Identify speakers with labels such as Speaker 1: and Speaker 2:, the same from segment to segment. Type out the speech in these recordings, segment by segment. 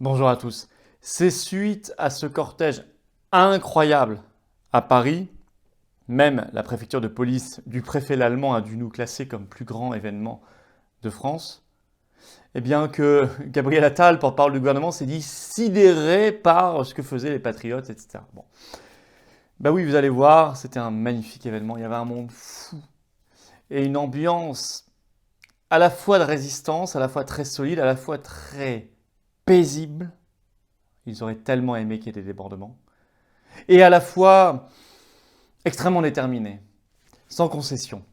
Speaker 1: Bonjour à tous. C'est suite à ce cortège incroyable à Paris, même la préfecture de police du préfet l'Allemand a dû nous classer comme plus grand événement de France, eh bien que Gabriel Attal, porte-parole du gouvernement, s'est dit sidéré par ce que faisaient les patriotes, etc. Bon. Ben oui, vous allez voir, c'était un magnifique événement, il y avait un monde fou et une ambiance à la fois de résistance, à la fois très solide, à la fois très paisible. Ils auraient tellement aimé qu'il y ait des débordements. Et à la fois extrêmement déterminés, sans concession.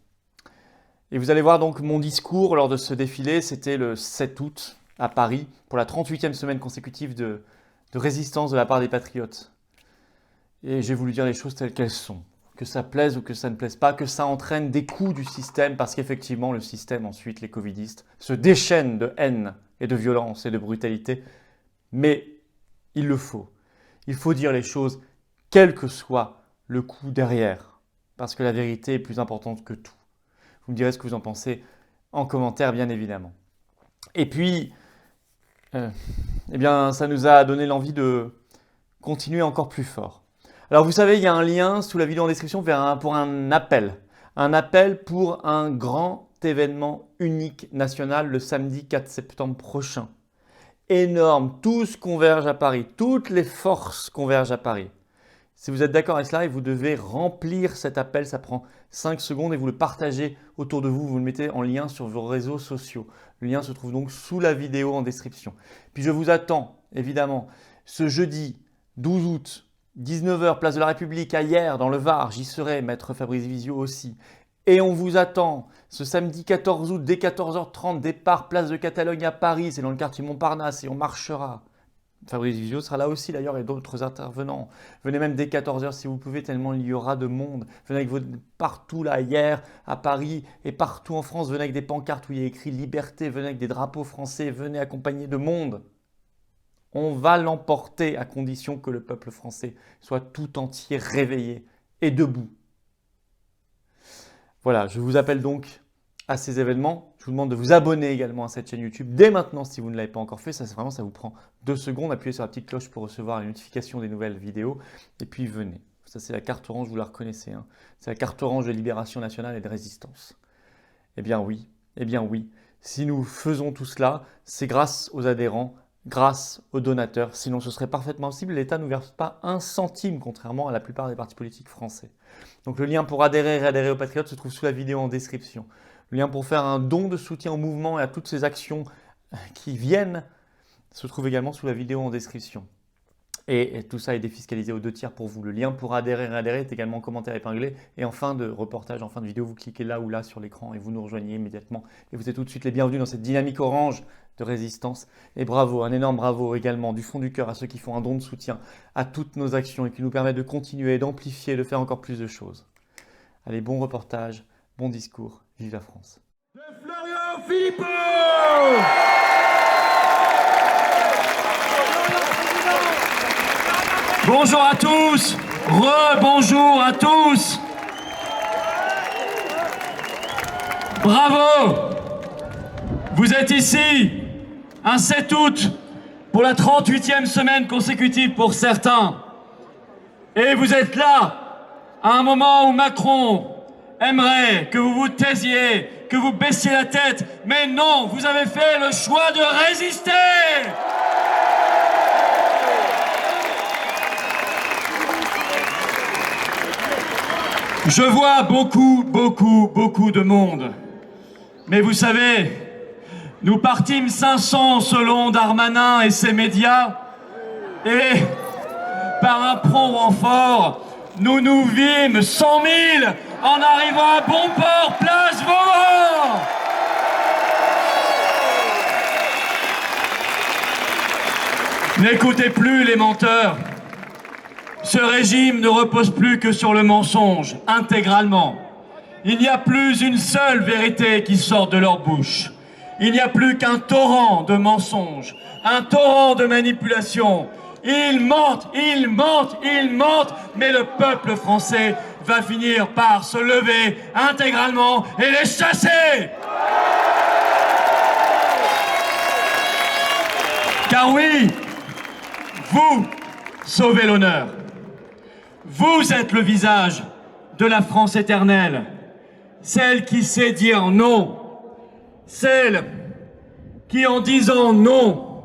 Speaker 1: Et vous allez voir donc mon discours lors de ce défilé, c'était le 7 août à Paris, pour la 38e semaine consécutive de résistance de la part des patriotes. Et j'ai voulu dire les choses telles qu'elles sont. Que ça plaise ou que ça ne plaise pas, que ça entraîne des coups du système, parce qu'effectivement le système, ensuite les covidistes, se déchaînent de haine et de violence et de brutalité. Mais il le faut. Il faut dire les choses, quel que soit le coup derrière, parce que la vérité est plus importante que tout. Vous me direz ce que vous en pensez en commentaire, bien évidemment. Et puis, eh bien, ça nous a donné l'envie de continuer encore plus fort. Alors, vous savez, il y a un lien sous la vidéo en description pour un appel. Un appel pour un grand événement unique national le samedi 4 septembre prochain. Énorme, tous convergent à Paris, toutes les forces convergent à Paris. Si vous êtes d'accord avec cela, vous devez remplir cet appel, ça prend 5 secondes et vous le partagez autour de vous, vous le mettez en lien sur vos réseaux sociaux. Le lien se trouve donc sous la vidéo en description. Puis je vous attends, évidemment, ce jeudi 12 août, 19h, place de la République, à Hyères, dans le Var, j'y serai, maître Fabrice Visio aussi. Et on vous attend ce samedi 14 août, dès 14h30, départ place de Catalogne à Paris, c'est dans le quartier Montparnasse et on marchera. Fabrice Visio sera là aussi d'ailleurs et d'autres intervenants. Venez même dès 14h si vous pouvez, tellement il y aura de monde. Venez avec partout là, hier, à Paris et partout en France, venez avec des pancartes où il y a écrit liberté, venez avec des drapeaux français, venez accompagner de monde. On va l'emporter à condition que le peuple français soit tout entier réveillé et debout. Voilà, je vous appelle donc à ces événements. Je vous demande de vous abonner également à cette chaîne YouTube dès maintenant si vous ne l'avez pas encore fait. Ça vous prend 2 secondes. Appuyez sur la petite cloche pour recevoir les notifications des nouvelles vidéos. Et puis venez. Ça, c'est la carte orange, vous la reconnaissez. Hein. C'est la carte orange de libération nationale et de résistance. Eh bien oui, si nous faisons tout cela, c'est grâce aux adhérents, grâce aux donateurs. Sinon, ce serait parfaitement possible. L'État ne nous verse pas un centime, contrairement à la plupart des partis politiques français. Donc le lien pour adhérer et réadhérer aux Patriotes se trouve sous la vidéo en description. Le lien pour faire un don de soutien au mouvement et à toutes ces actions qui viennent se trouve également sous la vidéo en description. Et tout ça est défiscalisé aux 2 tiers pour vous. Le lien pour adhérer et réadhérer est également en commentaire épinglé. Et en fin de reportage, en fin de vidéo, vous cliquez là ou là sur l'écran et vous nous rejoignez immédiatement. Et vous êtes tout de suite les bienvenus dans cette dynamique orange de résistance. Et bravo, un énorme bravo également du fond du cœur à ceux qui font un don de soutien à toutes nos actions et qui nous permettent de continuer, d'amplifier, de faire encore plus de choses. Allez, bon reportage, bon discours, vive la France.
Speaker 2: De Florian Philippot! Bonjour à tous, rebonjour à tous. Bravo! Vous êtes ici, un 7 août, pour la 38e semaine consécutive pour certains. Et vous êtes là, à un moment où Macron aimerait que vous vous taisiez, que vous baissiez la tête. Mais non, vous avez fait le choix de résister! Je vois beaucoup de monde. Mais vous savez, nous partîmes 500 selon Darmanin et ses médias. Et par un prompt renfort, nous nous vîmes 100 000 en arrivant à Bonport, place Vauban. N'écoutez plus les menteurs. Ce régime ne repose plus que sur le mensonge, intégralement. Il n'y a plus une seule vérité qui sort de leur bouche. Il n'y a plus qu'un torrent de mensonges, un torrent de manipulations. Ils mentent, mais le peuple français va finir par se lever intégralement et les chasser. Car oui, vous sauvez l'honneur. Vous êtes le visage de la France éternelle, celle qui sait dire non, celle qui, en disant non,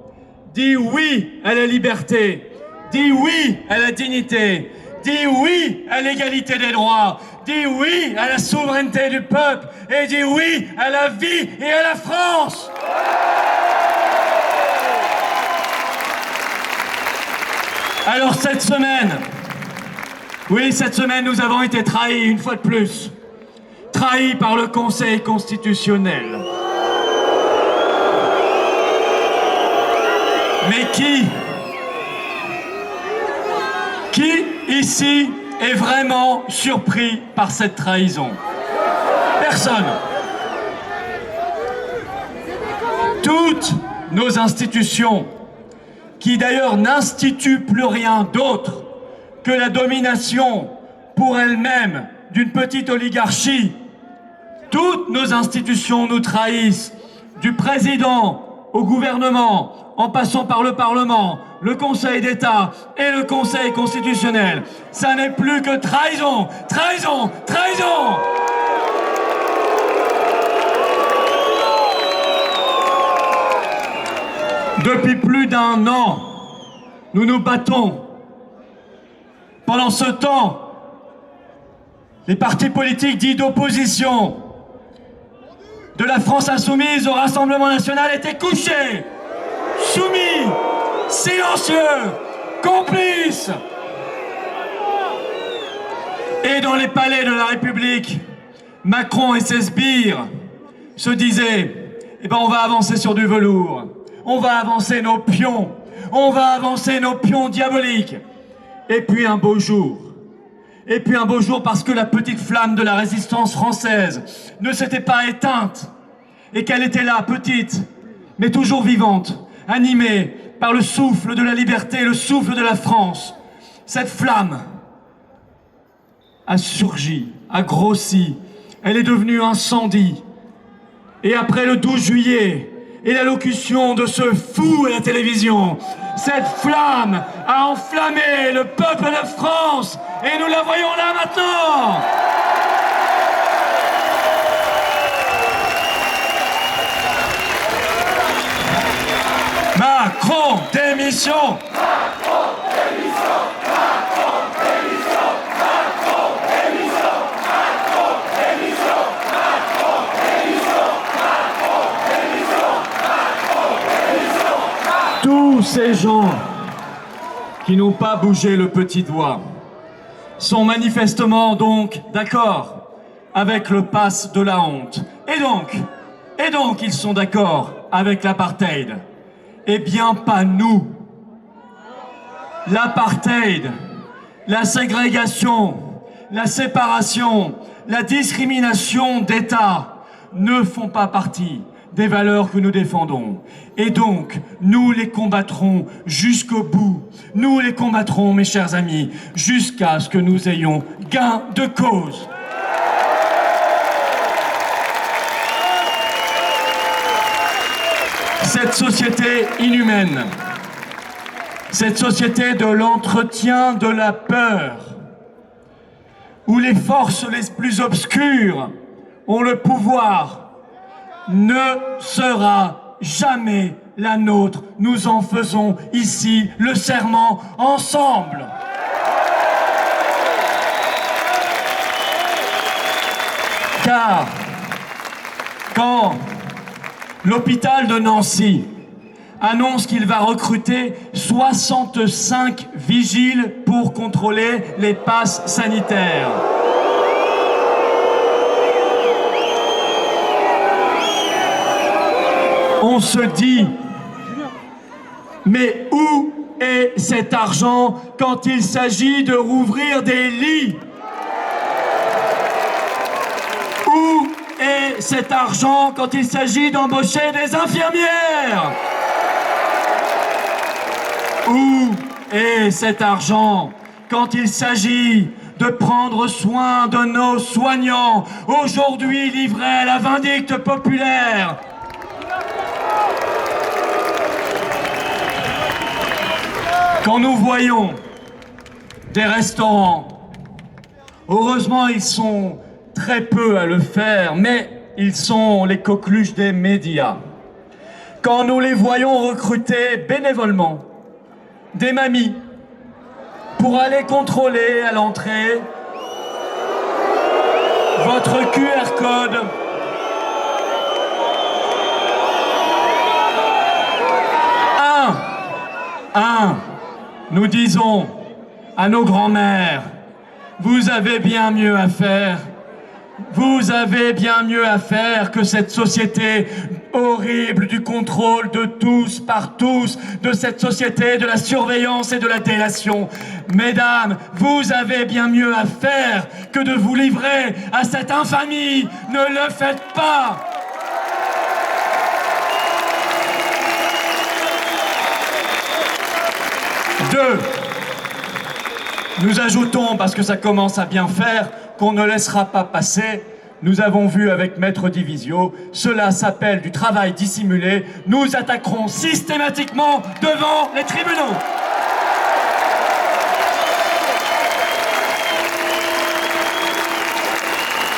Speaker 2: dit oui à la liberté, dit oui à la dignité, dit oui à l'égalité des droits, dit oui à la souveraineté du peuple et dit oui à la vie et à la France. Alors cette semaine, nous avons été trahis une fois de plus. Trahis par le Conseil constitutionnel. Mais qui ici est vraiment surpris par cette trahison? Personne. Toutes nos institutions, qui d'ailleurs n'instituent plus rien d'autre que la domination pour elles-mêmes d'une petite oligarchie, toutes nos institutions nous trahissent, du président au gouvernement, en passant par le Parlement, le Conseil d'État et le Conseil constitutionnel. Ça n'est plus que trahison, trahison, trahison! Depuis plus d'1 an, nous nous battons. Pendant ce temps, les partis politiques dits d'opposition de la France insoumise au Rassemblement national étaient couchés, soumis, silencieux, complices. Et dans les palais de la République, Macron et ses sbires se disaient « Eh ben on va avancer sur du velours, on va avancer nos pions, on va avancer nos pions diaboliques. » Et puis un beau jour, parce que la petite flamme de la résistance française ne s'était pas éteinte et qu'elle était là, petite, mais toujours vivante, animée par le souffle de la liberté, le souffle de la France. Cette flamme a surgi, a grossi, elle est devenue incendie. Et après le 12 juillet et l'allocution de ce fou à la télévision, cette flamme a enflammé le peuple de France et nous la voyons là maintenant. Macron, démission! Macron, démission! Macron, démission! Macron, démission! Macron, démission! Macron, démission! Macron, démission! Macron, démission! Tous ces gens qui n'ont pas bougé le petit doigt sont manifestement donc d'accord avec le pass de la honte. Et donc ils sont d'accord avec l'apartheid. Eh bien, pas nous. L'apartheid, la ségrégation, la séparation, la discrimination d'État ne font pas partie des valeurs que nous défendons. Et donc, nous les combattrons jusqu'au bout. Nous les combattrons, mes chers amis, jusqu'à ce que nous ayons gain de cause. Cette société inhumaine, cette société de l'entretien de la peur, où les forces les plus obscures ont le pouvoir, ne sera jamais la nôtre. Nous en faisons ici le serment ensemble. Car quand l'hôpital de Nancy annonce qu'il va recruter 65 vigiles pour contrôler les passes sanitaires, on se dit, mais où est cet argent quand il s'agit de rouvrir des lits? Où est cet argent quand il s'agit d'embaucher des infirmières? Où est cet argent quand il s'agit de prendre soin de nos soignants, aujourd'hui livrés à la vindicte populaire? Quand nous voyons des restaurants, heureusement ils sont très peu à le faire, mais ils sont les coqueluches des médias. Quand nous les voyons recruter bénévolement des mamies pour aller contrôler à l'entrée votre QR code, nous disons à nos grands-mères, vous avez bien mieux à faire. Vous avez bien mieux à faire que cette société horrible du contrôle de tous par tous, de cette société de la surveillance et de la délation. Mesdames, vous avez bien mieux à faire que de vous livrer à cette infamie. Ne le faites pas. Deux, nous ajoutons, parce que ça commence à bien faire, qu'on ne laissera pas passer. Nous avons vu avec Maître Divisio, cela s'appelle du travail dissimulé. Nous attaquerons systématiquement devant les tribunaux.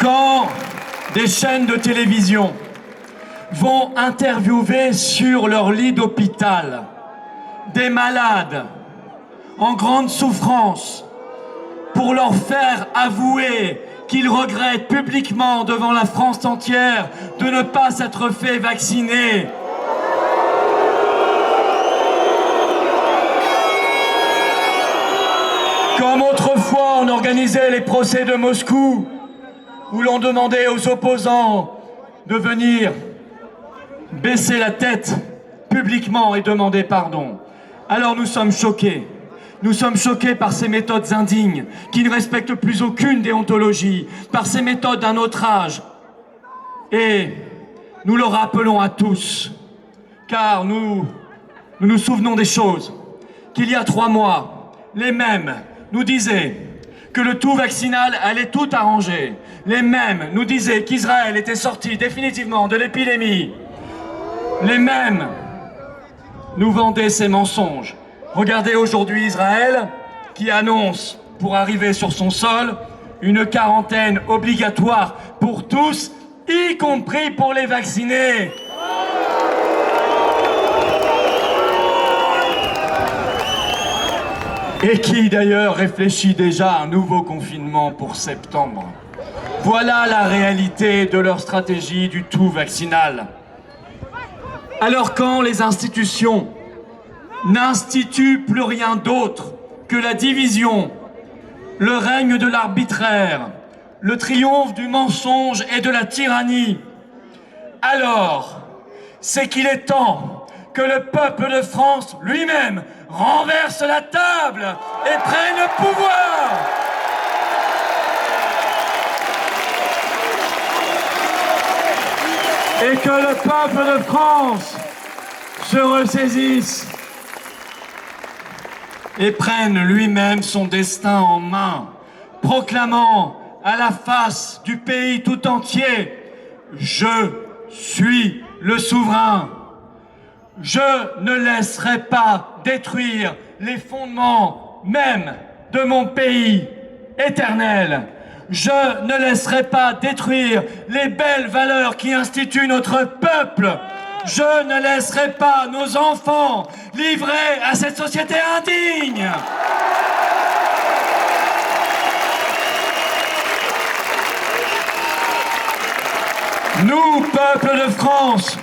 Speaker 2: Quand des chaînes de télévision vont interviewer sur leur lit d'hôpital des malades en grande souffrance pour leur faire avouer qu'ils regrettent publiquement devant la France entière de ne pas s'être fait vacciner. Comme autrefois on organisait les procès de Moscou, où l'on demandait aux opposants de venir baisser la tête publiquement et demander pardon. Alors nous sommes choqués. Nous sommes choqués par ces méthodes indignes, qui ne respectent plus aucune déontologie, par ces méthodes d'un autre âge. Et nous le rappelons à tous, car nous nous souvenons des choses, qu'il y a 3 mois, les mêmes nous disaient que le tout vaccinal allait tout arranger. Les mêmes nous disaient qu'Israël était sorti définitivement de l'épidémie. Les mêmes nous vendaient ces mensonges. Regardez aujourd'hui Israël qui annonce, pour arriver sur son sol, une quarantaine obligatoire pour tous, y compris pour les vaccinés. Et qui d'ailleurs réfléchit déjà à un nouveau confinement pour septembre. Voilà la réalité de leur stratégie du tout vaccinal. Alors quand les institutions n'institue plus rien d'autre que la division, le règne de l'arbitraire, le triomphe du mensonge et de la tyrannie, alors c'est qu'il est temps que le peuple de France lui-même renverse la table et prenne le pouvoir. Et que le peuple de France se ressaisisse et prenne lui-même son destin en main, proclamant à la face du pays tout entier « Je suis le souverain ». Je ne laisserai pas détruire les fondements même de mon pays éternel. Je ne laisserai pas détruire les belles valeurs qui instituent notre peuple. Je ne laisserai pas nos enfants livrés à cette société indigne. Nous, peuple de France,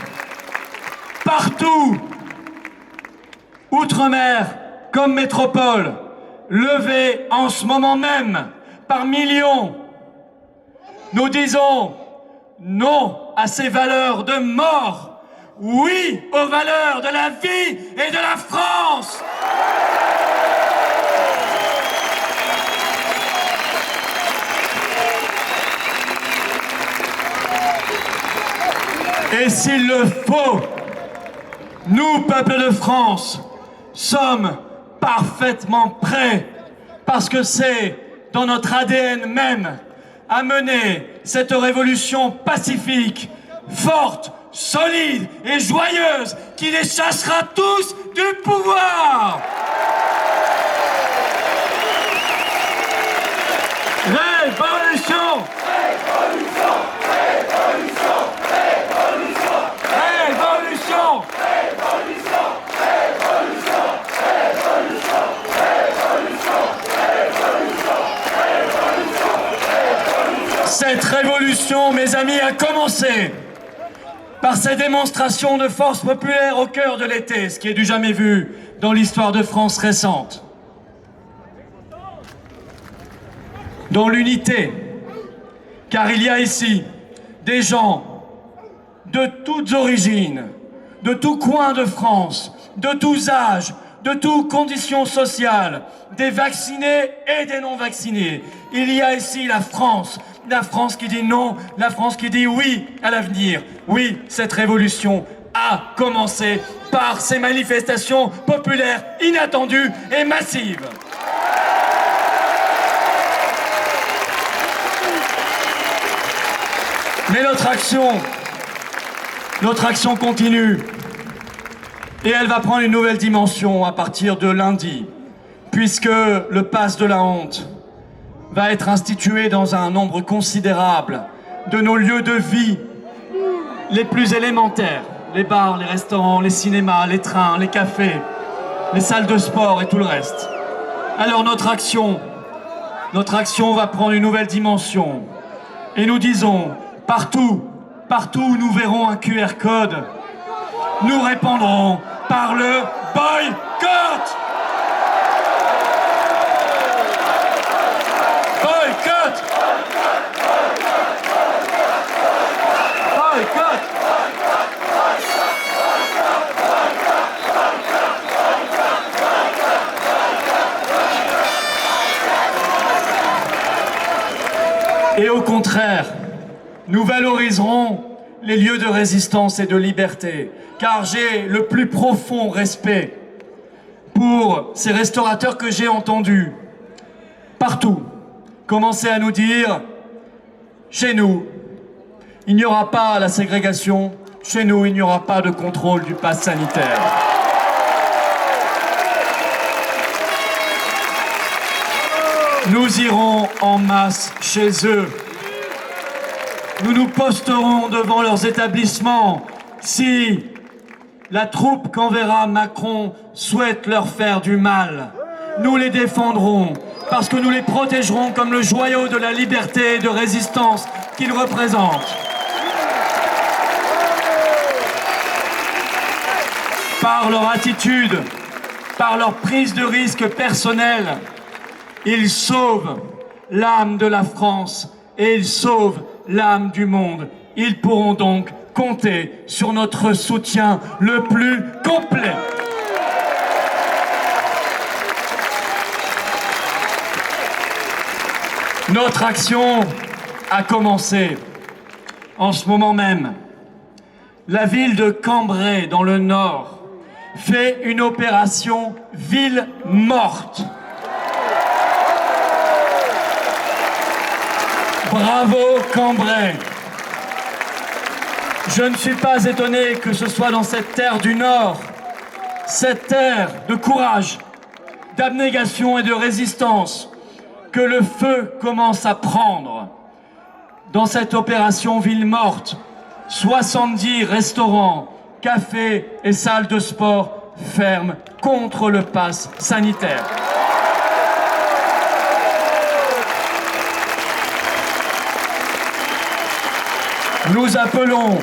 Speaker 2: partout, outre-mer comme métropole, levés en ce moment même par millions, nous disons non à ces valeurs de mort. Oui aux valeurs de la vie et de la France. Et s'il le faut, nous, peuple de France, sommes parfaitement prêts, parce que c'est dans notre ADN même, à mener cette révolution pacifique, forte, solide et joyeuse qui les chassera tous du pouvoir. Cette révolution, mes amis, a commencé par ces démonstrations de force populaire au cœur de l'été, ce qui est du jamais vu dans l'histoire de France récente. Dans l'unité, car il y a ici des gens de toutes origines, de tous coins de France, de tous âges, de toutes conditions sociales, des vaccinés et des non-vaccinés. Il y a ici la France qui dit non, la France qui dit oui à l'avenir. Oui, cette révolution a commencé par ces manifestations populaires inattendues et massives. Mais notre action continue. Et elle va prendre une nouvelle dimension à partir de lundi, puisque le pass de la honte va être institué dans un nombre considérable de nos lieux de vie les plus élémentaires, les bars, les restaurants, les cinémas, les trains, les cafés, les salles de sport et tout le reste. Alors notre action va prendre une nouvelle dimension. Et nous disons, partout où nous verrons un QR code, nous répondrons par le boycott. Boycott. Boycott. Et au contraire, nous valoriserons les lieux de résistance et de liberté, car j'ai le plus profond respect pour ces restaurateurs que j'ai entendus partout commencer à nous dire « Chez nous, il n'y aura pas la ségrégation, chez nous, il n'y aura pas de contrôle du pass sanitaire. » Nous irons en masse chez eux. Nous nous posterons devant leurs établissements si la troupe qu'enverra Macron souhaite leur faire du mal. Nous les défendrons parce que nous les protégerons comme le joyau de la liberté et de résistance qu'ils représentent. Par leur attitude, par leur prise de risque personnelle, ils sauvent l'âme de la France et ils sauvent l'âme du monde. Ils pourront donc compter sur notre soutien le plus complet. Notre action a commencé en ce moment même. La ville de Cambrai, dans le Nord, fait une opération ville morte. Bravo Cambrai! Je ne suis pas étonné que ce soit dans cette terre du Nord, cette terre de courage, d'abnégation et de résistance, que le feu commence à prendre. Dans cette opération ville morte, 70 restaurants, cafés et salles de sport ferment contre le pass sanitaire. Nous appelons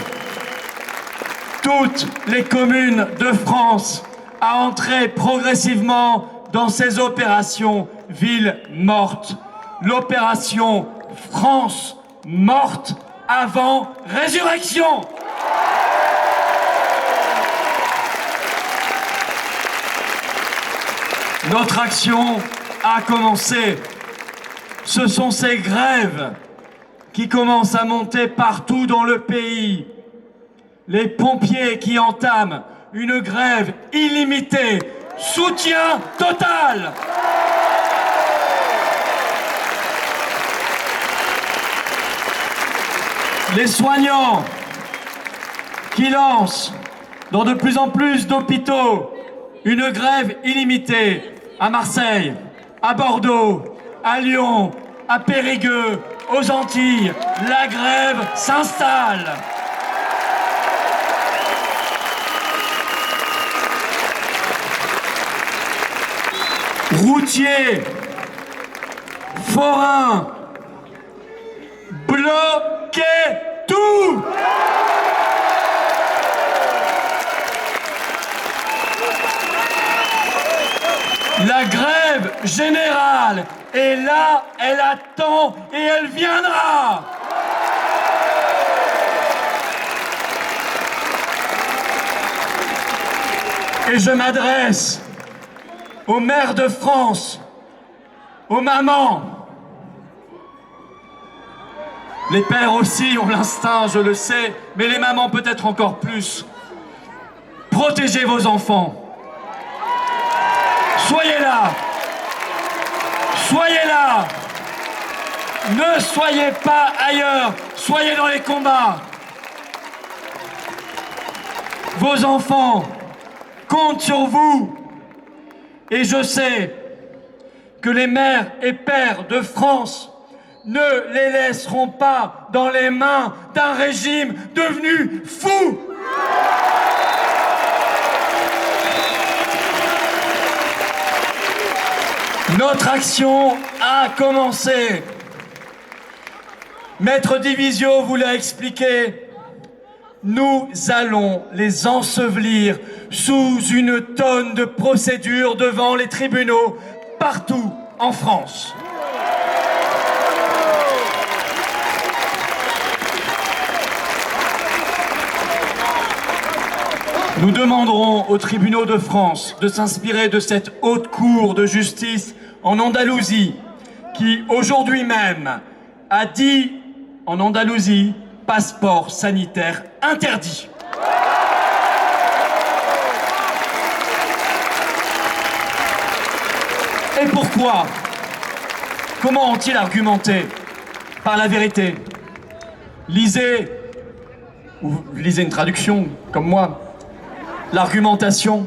Speaker 2: toutes les communes de France à entrer progressivement dans ces opérations villes mortes. L'opération France morte avant résurrection. Notre action a commencé. Ce sont ces grèves qui commencent à monter partout dans le pays. Les pompiers qui entament une grève illimitée. Soutien total. Les soignants qui lancent dans de plus en plus d'hôpitaux une grève illimitée à Marseille, à Bordeaux, à Lyon, à Périgueux, aux Antilles. La grève s'installe. Routiers, forains, bleus, bloquez tout. La grève générale est là, elle attend et elle viendra. Et je m'adresse aux mères de France, aux mamans. Les pères aussi ont l'instinct, je le sais, mais les mamans peut-être encore plus. Protégez vos enfants. Soyez là. Soyez là. Ne soyez pas ailleurs. Soyez dans les combats. Vos enfants comptent sur vous. Et je sais que les mères et pères de France ne les laisseront pas dans les mains d'un régime devenu fou. Notre action a commencé. Maître Divisio vous l'a expliqué. Nous allons les ensevelir sous une tonne de procédures devant les tribunaux partout en France. Nous demanderons aux tribunaux de France de s'inspirer de cette haute cour de justice en Andalousie qui, aujourd'hui même, a dit en Andalousie, passeport sanitaire interdit. Et pourquoi? Comment ont-ils argumenté? Par la vérité. Lisez, ou lisez une traduction, comme moi, l'argumentation.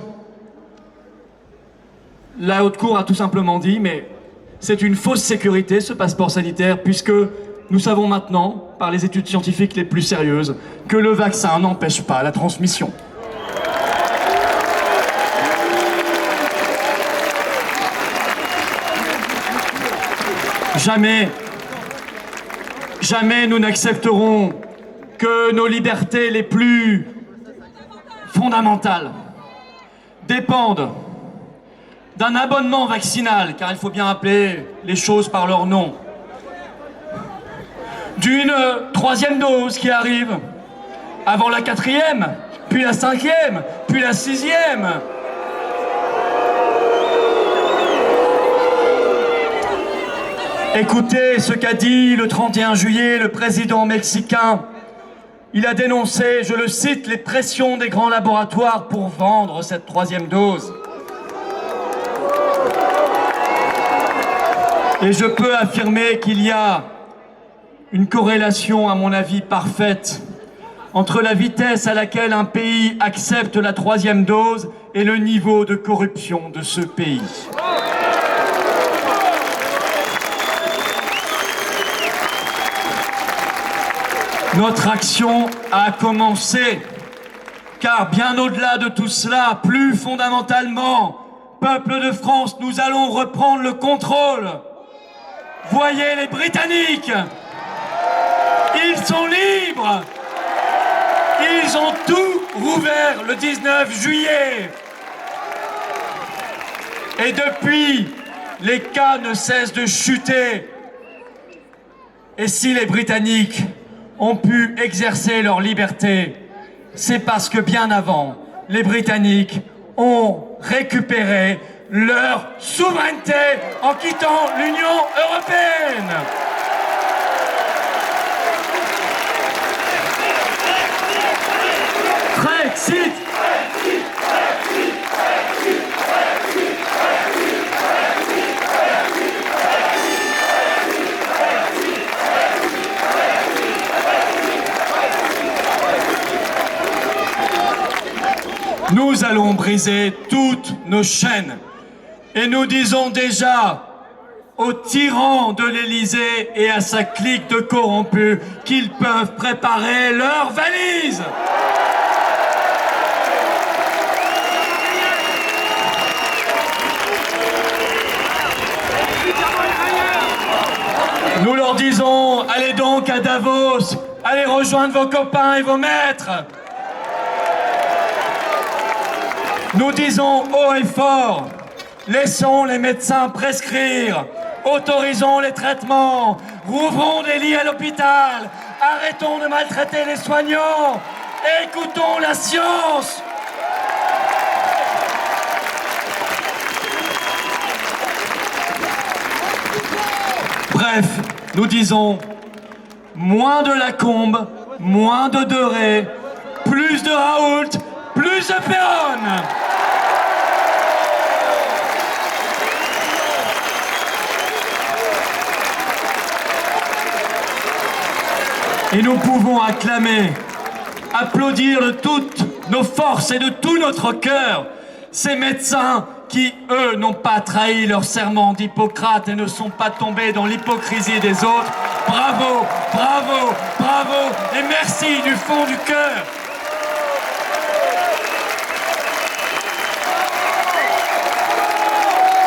Speaker 2: La Haute Cour a tout simplement dit, mais c'est une fausse sécurité, ce passeport sanitaire, puisque nous savons maintenant, par les études scientifiques les plus sérieuses, que le vaccin n'empêche pas la transmission. Jamais nous n'accepterons que nos libertés les plus fondamentales dépendent d'un abonnement vaccinal, car il faut bien appeler les choses par leur nom, d'une troisième dose qui arrive avant la quatrième, puis la cinquième, puis la sixième. Écoutez ce qu'a dit le 31 juillet le président mexicain. Il a dénoncé, je le cite, les pressions des grands laboratoires pour vendre cette troisième dose. Et je peux affirmer qu'il y a une corrélation, à mon avis, parfaite entre la vitesse à laquelle un pays accepte la troisième dose et le niveau de corruption de ce pays. Notre action a commencé, car bien au-delà de tout cela, plus fondamentalement, peuple de France, nous allons reprendre le contrôle. Voyez les Britanniques, ils sont libres, ils ont tout rouvert le 19 juillet. Et depuis, les cas ne cessent de chuter. Et si les Britanniques ont pu exercer leur liberté, c'est parce que bien avant, les Britanniques ont récupéré leur souveraineté en quittant l'Union européenne. Brexit! Nous allons briser toutes nos chaînes. Et nous disons déjà aux tyrans de l'Élysée et à sa clique de corrompus qu'ils peuvent préparer leurs valises. Nous leur disons, allez donc à Davos. Allez rejoindre vos copains et vos maîtres. Nous disons haut et fort, laissons les médecins prescrire, autorisons les traitements, rouvrons des lits à l'hôpital, arrêtons de maltraiter les soignants, écoutons la science. Bref, nous disons moins de Lacombe, moins de Deray, plus de Raoult, plus de Péronne. Et nous pouvons acclamer, applaudir de toutes nos forces et de tout notre cœur ces médecins qui, eux, n'ont pas trahi leur serment d'Hippocrate et ne sont pas tombés dans l'hypocrisie des autres. Bravo, bravo, bravo et merci du fond du cœur.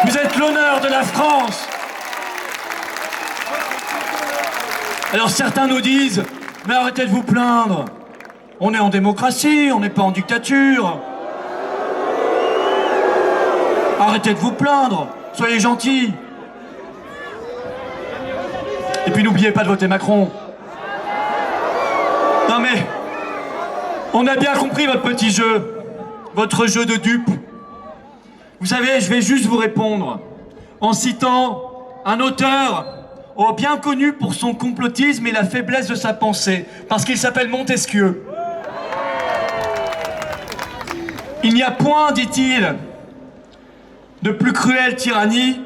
Speaker 2: Vous êtes l'honneur de la France. Alors certains nous disent, mais arrêtez de vous plaindre. On est en démocratie, on n'est pas en dictature. Arrêtez de vous plaindre, soyez gentils. Et puis n'oubliez pas de voter Macron. Non mais, on a bien compris votre petit jeu, votre jeu de dupe. Vous savez, je vais juste vous répondre en citant un auteur bien connu pour son complotisme et la faiblesse de sa pensée, parce qu'il s'appelle Montesquieu. Il n'y a point, dit-il, de plus cruelle tyrannie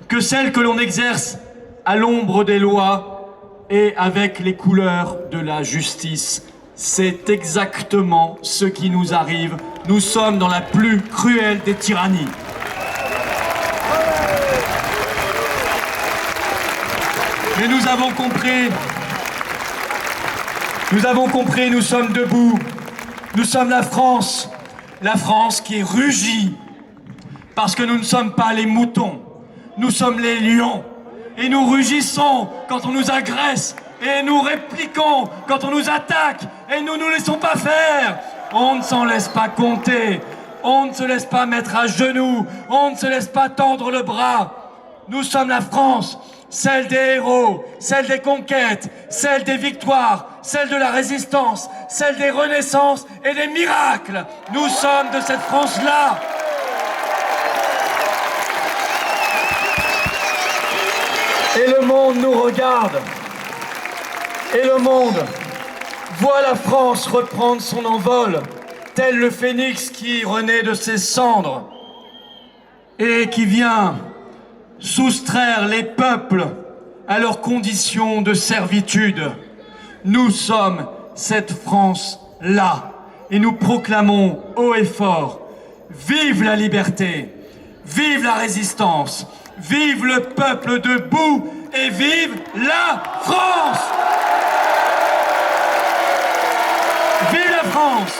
Speaker 2: que celle que l'on exerce à l'ombre des lois et avec les couleurs de la justice. C'est exactement ce qui nous arrive. Nous sommes dans la plus cruelle des tyrannies. Mais nous avons compris, nous sommes debout. Nous sommes la France qui rugit. Parce que nous ne sommes pas les moutons, nous sommes les lions. Et nous rugissons quand on nous agresse, et nous répliquons quand on nous attaque, et nous ne nous laissons pas faire. On ne s'en laisse pas compter, on ne se laisse pas mettre à genoux, on ne se laisse pas tendre le bras. Nous sommes la France, celle des héros, celle des conquêtes, celle des victoires, celle de la résistance, celle des renaissances et des miracles. Nous sommes de cette France-là. Et le monde nous regarde. Et le monde voit la France reprendre son envol, tel le phénix qui renaît de ses cendres et qui vient soustraire les peuples à leurs conditions de servitude. Nous sommes cette France-là et nous proclamons haut et fort: vive la liberté, vive la résistance, vive le peuple debout et vive la France! Vive la France!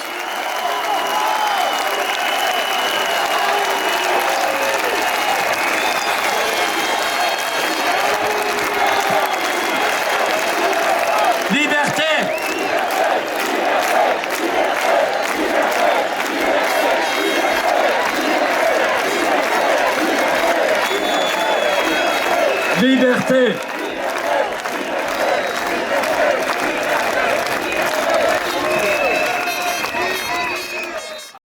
Speaker 2: Liberté! Liberté!